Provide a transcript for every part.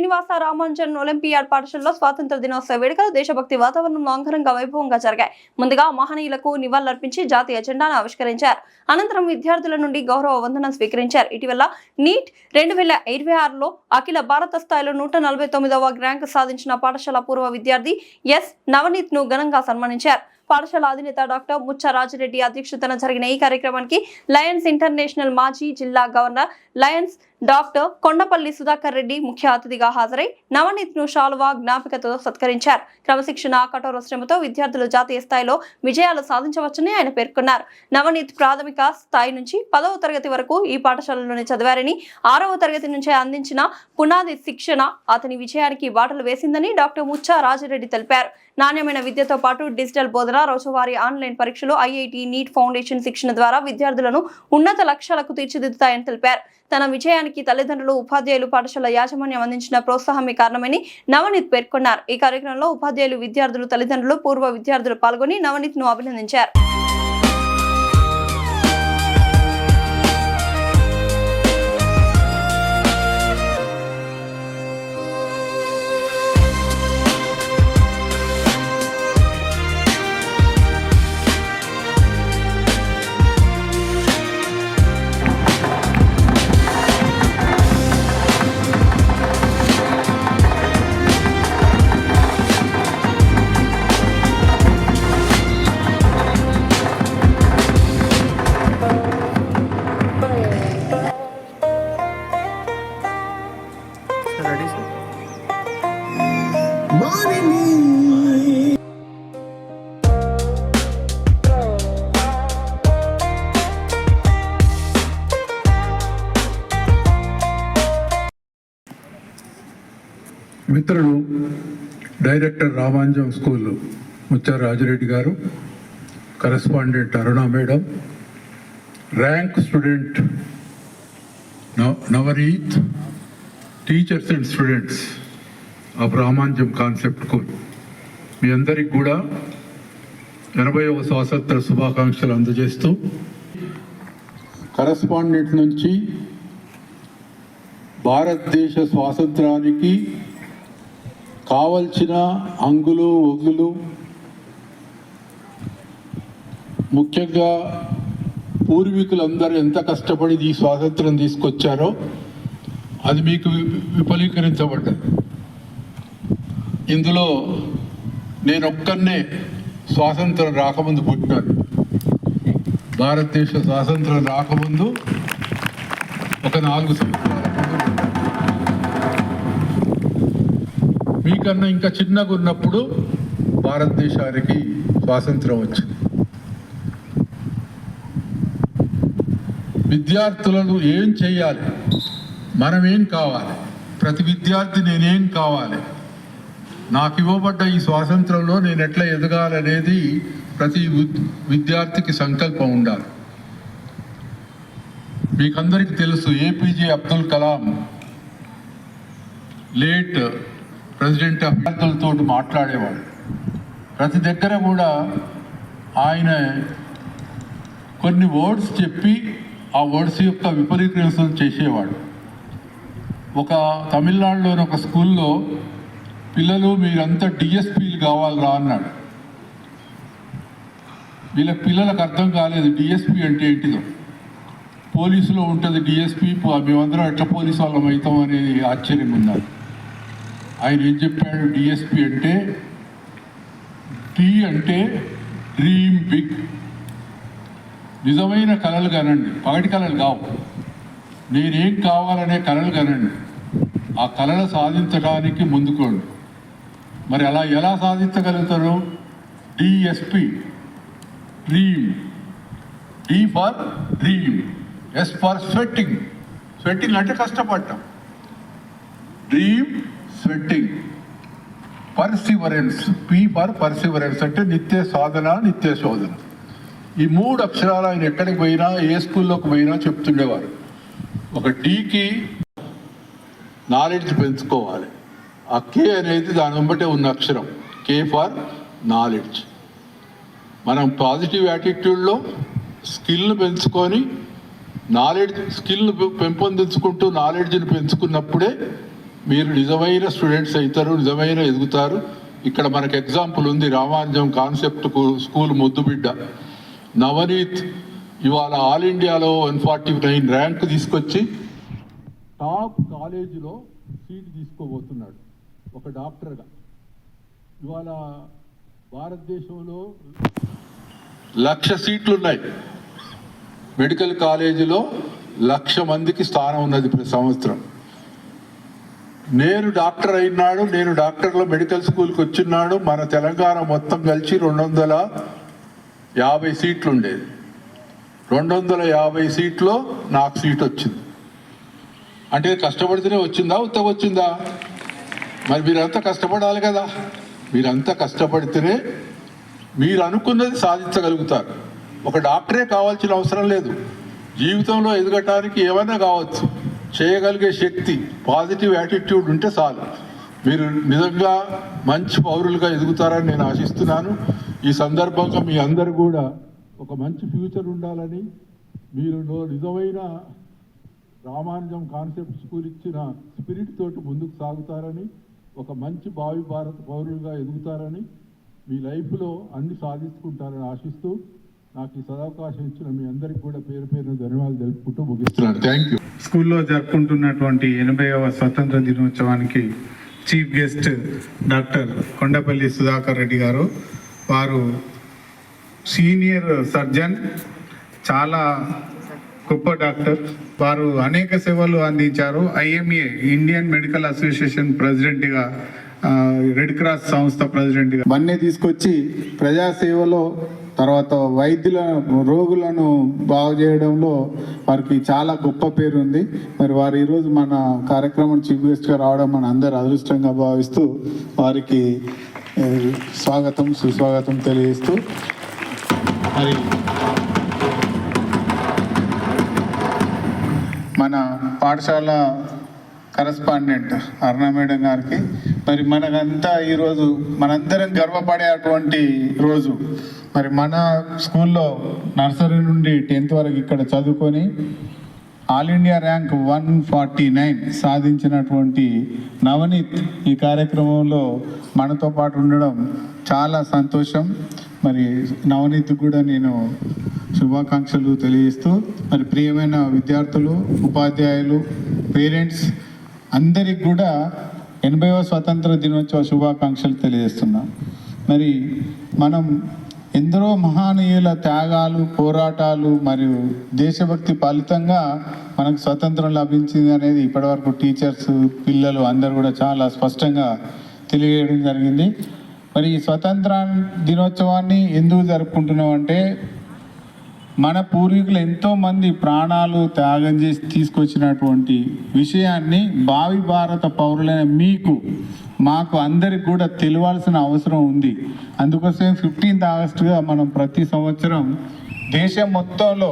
Srinivasa Ramanujan olympiad పాఠశాలలో స్వాతంత్ర దినోత్సవ వేడుకలు దేశభక్తి వాతావరణంలో అంగరంగ వైభవంగా జరిగాయి. ముందుగా మహనీయులకు నివాళులర్పించి జాతీయ జెండాను ఆవిష్కరించారు. అనంతరం విద్యార్థుల నుండి గౌరవ వందనం స్వీకరించారు. ఇటీవల నీట్ 2026లో అఖిల భారత స్థాయిలో 149వ ర్యాంకు సాధించిన పాఠశాల పూర్వ విద్యార్థి ఎస్ నవనీత్ ను ఘనంగా సన్మానించారు. పాఠశాల అధినేత డాక్టర్ ముచ్చ రాజిరెడ్డి అధ్యక్షతన జరిగిన ఈ కార్యక్రమానికి లయన్స్ ఇంటర్నేషనల్ మాజీ జిల్లా governor Lions doctor Kondapalli Sudhakar Reddy ముఖ్య అతిథిగా హాజరై నవనీత్ ను శాలువా జ్ఞాపికతో సత్కరించారు. క్రమశిక్షణ, కఠోర శ్రమతో విద్యార్థులు జాతీయ స్థాయిలో విజయాలు సాధించవచ్చని ఆయన పేర్కొన్నారు. నవనీత్ ప్రాథమిక స్థాయి నుంచి 10వ తరగతి వరకు ఈ పాఠశాలలోనే చదివారని, 6వ తరగతి నుంచే అందించిన పునాది శిక్షణ అతని విజయానికి బాటలు వేసిందని డాక్టర్ ముచ్చ రాజిరెడ్డి తెలిపారు. నాణ్యమైన విద్యతో పాటు డిజిటల్ బోధన, రోజువారీ ఆన్లైన్ పరీక్షలు, ఐఐటి, నీట్ ఫౌండేషన్ శిక్షణ ద్వారా విద్యార్థులను ఉన్నత లక్ష్యాలకు తీర్చిదిద్దుతాయని తెలిపారు. తన విజయానికి తల్లిదండ్రులు, ఉపాధ్యాయులు, పాఠశాల యాజమాన్యం అందించిన ప్రోత్సాహమే కారణమని నవనీత్ పేర్కొన్నారు. ఈ కార్యక్రమంలో ఉపాధ్యాయులు, విద్యార్థులు, తల్లిదండ్రులు, పూర్వ విద్యార్థులు పాల్గొని నవనీత్ ను అభినందించారు. మిత్రులు డైరెక్టర్ రామానుజం స్కూల్ ముచ్చ రాజిరెడ్డి గారు, correspondent Aruna madam, rank student Navneet, teachers and students of Ramanujam concept school, మీ అందరికి కూడా 80వ స్వాతంత్ర శుభాకాంక్షలు అందజేస్తూ, కరెస్పాండెంట్ నుంచి భారతదేశ స్వాతంత్రానికి కావలసిన అంగులు ఒగ్గులు, ముఖ్యంగా పూర్వీకులందరూ ఎంత కష్టపడి ఈ స్వాతంత్రం తీసుకొచ్చారో అది మీకు విఫలీకరించబడ్డది. ఇందులో నేను ఒక్కనే స్వాతంత్రం రాకముందు పుట్టినాను. భారతదేశ స్వాతంత్రం రాకముందు ఒక 4 సంవత్సరాల మీకన్నా ఇంకా చిన్నగా ఉన్నప్పుడు భారతదేశానికి స్వాతంత్రం వచ్చింది. విద్యార్థులను ఏం చేయాలి, మనం ఏం కావాలి, ప్రతి విద్యార్థి నేనేం కావాలి, నాకు ఇవ్వబడ్డ ఈ స్వాతంత్రంలో నేను ఎట్లా ఎదగాలనేది ప్రతి విద్యార్థికి సంకల్పం ఉండాలి. మీకందరికీ తెలుసు, APJ Abdul Kalam late president అభ్యర్థులతో మాట్లాడేవాడు. ప్రతి దగ్గర కూడా ఆయన కొన్ని వర్డ్స్ చెప్పి ఆ వర్డ్స్ యొక్క విపరీకరణ చేసేవాడు. ఒక తమిళనాడులోని ఒక స్కూల్లో పిల్లలు మీరంతా డిఎస్పీలు కావాలరా అన్నాడు. పిల్లలకు అర్థం కాలేదు డిఎస్పీ అంటే ఏంటిదో. పోలీసులో ఉంటుంది డిఎస్పీ, మేమందరం ఎట్లా పోలీసు వాళ్ళం అవుతాం అనేది ఆశ్చర్యం ఉన్నారు. ఆయన ఏం చెప్పాడు, డిఎస్పీ అంటే టీ అంటే డ్రీమ్ బిగ్, నిజమైన కళలు కనండి, పగటి కళలు కావు, నేనేం కావాలనే కళలు కనండి, ఆ కళలు సాధించడానికి ముందుకోండి. మరి అలా ఎలా సాధించగలుగుతారు? DSP, dream, D for dream, S for sweating, sweating అంటే కష్టపడటం, dream sweating, perseverance, P for perseverance అంటే నిత్య సాధన, నిత్య శోధన. ఈ 3 అక్షరాలు ఆయన ఎక్కడికి పోయినా, ఏ స్కూల్లోకి పోయినా చెప్తుండేవారు. ఒక డీకి నాలెడ్జ్ పెంచుకోవాలి, ఆ కే అనేది దాని వెంబటే ఉన్న అక్షరం, కే ఫర్ నాలెడ్జ్. మనం పాజిటివ్ యాటిట్యూడ్లో స్కిల్ను పెంచుకొని నాలెడ్జ్, స్కిల్ను పెంపొందించుకుంటూ నాలెడ్జ్ని పెంచుకున్నప్పుడే మీరు నిజమైన స్టూడెంట్స్ అవుతారు, నిజమైన ఎదుగుతారు. ఇక్కడ మనకు ఎగ్జాంపుల్ ఉంది, రామానుజం కాన్సెప్ట్ స్కూల్ ముద్దుబిడ్డ నవనీత్ ఇవాళ ఆల్ ఇండియాలో 149 ర్యాంక్ తీసుకొచ్చి టాప్ కాలేజీలో సీట్ తీసుకోబోతున్నాడు ఒక డాక్టర్గా. ఇవాళ భారతదేశంలో 1,00,000 సీట్లు ఉన్నాయి. మెడికల్ కాలేజీలో 1,00,000 మందికి స్థానం ఉన్నది ప్రతి సంవత్సరం. నేను డాక్టర్ అయినాడు, నేను డాక్టర్లో మెడికల్ స్కూల్కి వచ్చినాడు. మన తెలంగాణ మొత్తం కలిసి 250 సీట్లు ఉండేది. 250 సీట్లో నాకు సీట్ వచ్చింది. అంటే కష్టపడితేనే వచ్చిందా, ఉత్తగా వచ్చిందా? మరి మీరంతా కష్టపడాలి కదా. మీరంతా కష్టపడితేనే మీరు అనుకున్నది సాధించగలుగుతారు. ఒక డాక్టరే కావాల్సిన అవసరం లేదు. జీవితంలో ఎదగటానికి ఏమైనా కావచ్చు. చేయగలిగే శక్తి, పాజిటివ్ యాటిట్యూడ్ ఉంటే చాలు. మీరు నిజంగా మంచి పౌరులుగా ఎదుగుతారని నేను ఆశిస్తున్నాను. ఈ సందర్భంగా మీ అందరూ కూడా ఒక మంచి ఫ్యూచర్ ఉండాలని, మీరు నిజమైన రామానుజం కాన్సెప్ట్ స్కూల్ ఇచ్చిన స్పిరిట్ తోటి ముందుకు సాగుతారని, ఒక మంచి భావి భారత పౌరులుగా ఎదుగుతారని, మీ లైఫ్లో అన్ని సాధించుకుంటారని ఆశిస్తూ నాకు ఈ సదవకాశం ఇచ్చిన మీ అందరికీ కూడా పేరు పేరున ధన్యవాదాలు తెలుపుకుంటూ ముగిస్తున్నాను. Thank you. స్కూల్లో జరుపుకుంటున్నటువంటి 80వ స్వతంత్ర దినోత్సవానికి chief guest doctor Kondapalli Sudhakar Reddy గారు. వారు సీనియర్ సర్జన్, చాలా గొప్ప డాక్టర్. వారు అనేక సేవలు అందించారు. IMA ఇండియన్ మెడికల్ అసోసియేషన్ ప్రెసిడెంట్గా, రెడ్ క్రాస్ సంస్థ ప్రెసిడెంట్గా అన్నీ తీసుకొచ్చి ప్రజాసేవలో, తర్వాత రోగులను బాగు చేయడంలో వారికి చాలా గొప్ప పేరు ఉంది. మరి వారు ఈరోజు మన కార్యక్రమం చీఫ్ గెస్ట్గా రావడం మన అందరు అదృష్టంగా భావిస్తూ వారికి స్వాగతం సుస్వాగతం తెలియజేస్తూ, మరి మన పాఠశాల కరస్పాండెంట్ అరుణ మేడం గారికి, మరి మనకంతా ఈరోజు మనందరం గర్వపడేటువంటి రోజు. మరి మన స్కూల్లో నర్సరీ నుండి 10th వరకు ఇక్కడ చదువుకొని ఆల్ ఇండియా ర్యాంక్ 149 సాధించినటువంటి నవనీత్ ఈ కార్యక్రమంలో మనతో పాటు ఉండడం చాలా సంతోషం. మరి నవనీత్ కూడా నేను శుభాకాంక్షలు తెలియజేస్తూ, మరి ప్రియమైన విద్యార్థులు, ఉపాధ్యాయులు, పేరెంట్స్ అందరికి కూడా 80వ స్వతంత్ర దినోత్సవ శుభాకాంక్షలు తెలియజేస్తున్నాం. మరి మనం ఎందరో మహానీయుల త్యాగాలు, పోరాటాలు మరియు దేశభక్తి ఫలితంగా మనకు స్వతంత్రం లభించింది అనేది ఇప్పటివరకు టీచర్స్, పిల్లలు అందరూ కూడా చాలా స్పష్టంగా తెలియజేయడం జరిగింది. మరి ఈ స్వతంత్ర దినోత్సవాన్ని ఎందుకు జరుపుకుంటున్నాం అంటే, మన పూర్వీకులు ఎంతోమంది ప్రాణాలు త్యాగం చేసి తీసుకొచ్చినటువంటి విషయాన్ని భావి భారత పౌరులైన మీకు, మాకు అందరికి కూడా తెలియాల్సిన అవసరం ఉంది. అందుకోసం 15th ఆగస్టుగా మనం ప్రతి సంవత్సరం దేశం మొత్తంలో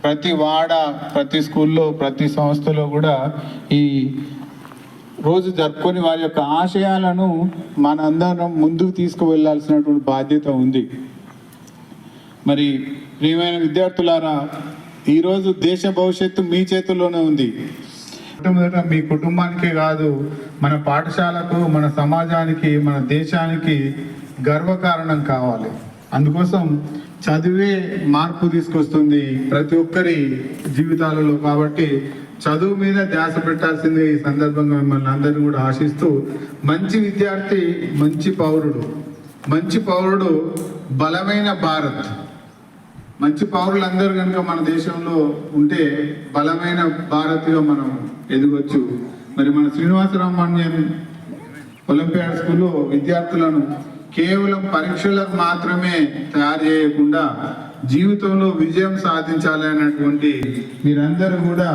ప్రతి వాడ, ప్రతి స్కూల్లో, ప్రతి సంస్థలో కూడా ఈ రోజు జరుపుకొని వారి యొక్క ఆశయాలను మనందరం ముందుకు తీసుకువెళ్ళాల్సినటువంటి బాధ్యత ఉంది. మరి ప్రియమైన విద్యార్థులారా, ఈరోజు దేశ భవిష్యత్తు మీ చేతుల్లోనే ఉంది. మొట్టమొదట మీ కుటుంబానికే కాదు, మన పాఠశాలకు, మన సమాజానికి, మన దేశానికి గర్వకారణం కావాలి. అందుకోసం చదివే మార్పు తీసుకొస్తుంది ప్రతి ఒక్కరి జీవితాలలో. కాబట్టి చదువు మీద ధ్యాస పెట్టాల్సిందే ఈ సందర్భంగా మిమ్మల్ని అందరినీ కూడా ఆశిస్తూ, మంచి విద్యార్థి మంచి పౌరుడు, మంచి పౌరుడు బలమైన భారత్. మంచి పౌరులందరూ కనుక మన దేశంలో ఉంటే బలమైన భారత్గా మనం ఎదగొచ్చు. మరి మన శ్రీనివాసరామాన్యన్ ఒలింపియాడ్ స్కూల్లో విద్యార్థులను కేవలం పరీక్షలకు మాత్రమే తయారు చేయకుండా జీవితంలో విజయం సాధించాలి అన్నటువంటి మీరందరూ కూడా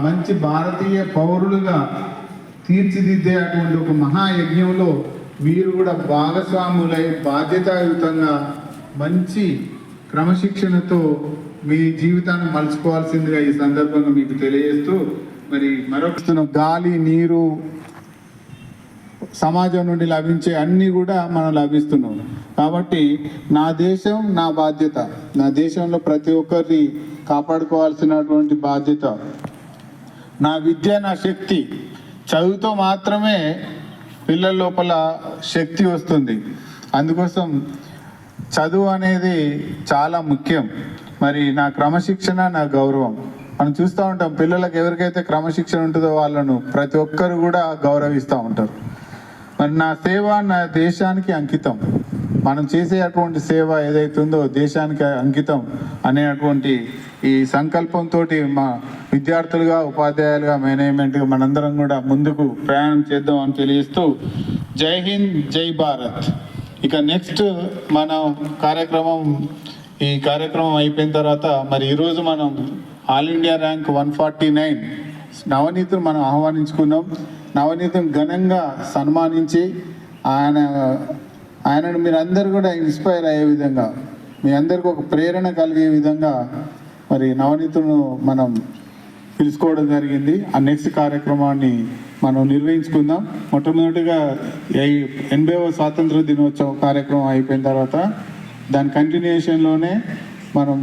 మంచి భారతీయ పౌరులుగా తీర్చిదిద్దే అటువంటి ఒక మహాయజ్ఞంలో మీరు కూడా భాగస్వాములై బాధ్యతాయుతంగా మంచి క్రమశిక్షణతో మీ జీవితాన్ని మలుచుకోవాల్సిందిగా ఈ సందర్భంగా మీకు తెలియజేస్తూ, మరి మరొక గాలి, నీరు, సమాజం నుండి లభించే అన్నీ కూడా మనం లభిస్తున్నాం. కాబట్టి నా దేశం నా బాధ్యత, నా దేశంలో ప్రతి ఒక్కరిని కాపాడుకోవాల్సినటువంటి బాధ్యత, నా విద్య నా శక్తి, చదువుతో మాత్రమే పిల్లల లోపల శక్తి వస్తుంది. అందుకోసం చదువు అనేది చాలా ముఖ్యం. మరి నా క్రమశిక్షణ, నా గౌరవం. మనం చూస్తూ ఉంటాం, పిల్లలకు ఎవరికైతే క్రమశిక్షణ ఉంటుందో వాళ్ళను ప్రతి ఒక్కరు కూడా గౌరవిస్తూ ఉంటారు. మరి నా సేవ నా దేశానికి అంకితం. మనం చేసే అటువంటి సేవ ఏదైతే ఉందో దేశానికి అంకితం అనేటువంటి ఈ సంకల్పంతో మా విద్యార్థులుగా, ఉపాధ్యాయులుగా, మేనేజ్మెంట్గా మనందరం కూడా ముందుకు ప్రయాణం చేద్దాం అని తెలియజేస్తూ జై హింద్, జై భారత్. ఇక నెక్స్ట్ మనం ఈ కార్యక్రమం అయిపోయిన తర్వాత మరి ఈరోజు మనం ఆల్ ఇండియా ర్యాంక్ 149 నవనీతులు మనం ఆహ్వానించుకున్నాం. నవనీతుని ఘనంగా సన్మానించి ఆయనను మీరందరూ కూడా ఇన్స్పైర్ అయ్యే విధంగా, మీ అందరికీ ఒక ప్రేరణ కలిగే విధంగా మరి నవనీతును మనం పిలుచుకోవడం జరిగింది. ఆ నెక్స్ట్ కార్యక్రమాన్ని మనం నిర్వహించుకుందాం. మొట్టమొదటిగా 80వ స్వాతంత్ర దినోత్సవ కార్యక్రమం అయిపోయిన తర్వాత దాని కంటిన్యూషన్లోనే మనం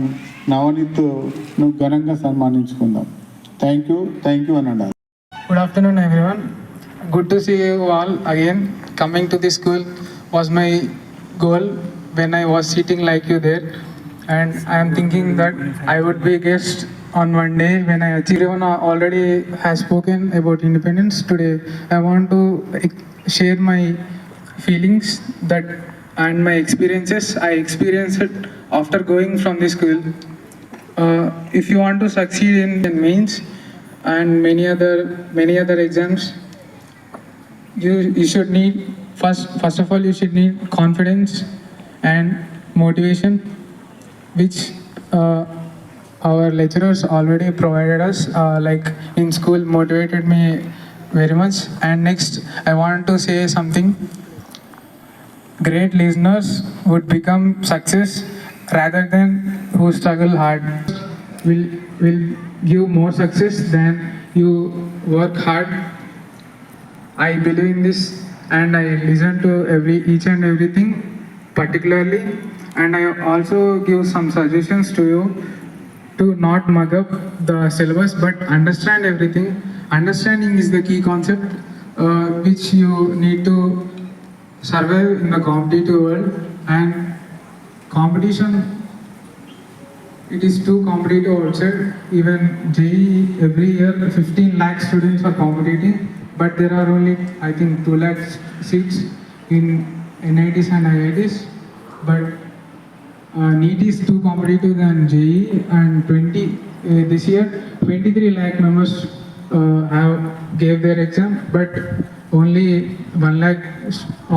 నవనీత్ను ఘనంగా సన్మానించుకుందాం. థ్యాంక్ యూ అని అన్నారు. Good afternoon, everyone. Good to see you all again. Coming to this school was my goal when I was sitting like you there, and I am thinking that I would be guest on one day when I achieve. Everyone already has spoken about independence. Today, I want to share my feelings that and my experiences I experienced after going from this school. If you want to succeed in mains and many other exams, you should need first of all you should need confidence and motivation, which our lecturers already provided us, like in school motivated me very much. And next I want to say something. Great listeners would become success rather than who struggle hard will give more success than you work hard. I believe in this, and I listen to each and everything particularly, and I also give some suggestions to you to not mug up the syllabus but understand everything. Understanding is the key concept which you need to survive in the competitive world. And competition, it is too competitive outside. Even JEE, every year 15 lakh students are competing, but there are only I think 2 lakh seats in NITs and IITs. But NEET is too competitive than JEE, and this year 23 lakh members have gave their exam, but only 1 lakh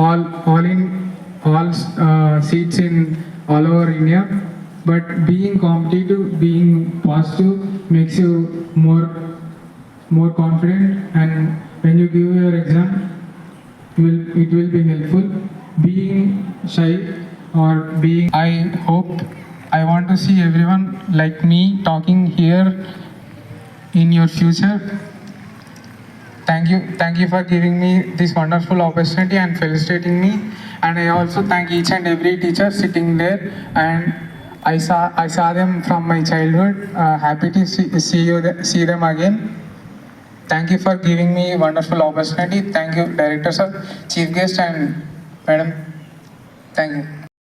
all seats in all over India. But being competitive, being positive makes you more confident, and when you give your exam, it will be helpful. Being shy or being, I want to see everyone like me talking here in your future. Thank you for giving me this wonderful opportunity and felicitating me. And I also thank each and every teacher sitting there, and I saw them from my childhood. Happy to see them again. Thank you for giving me wonderful opportunity. Thank you, Director Sir, Chief Guest, and Madam. Thank you.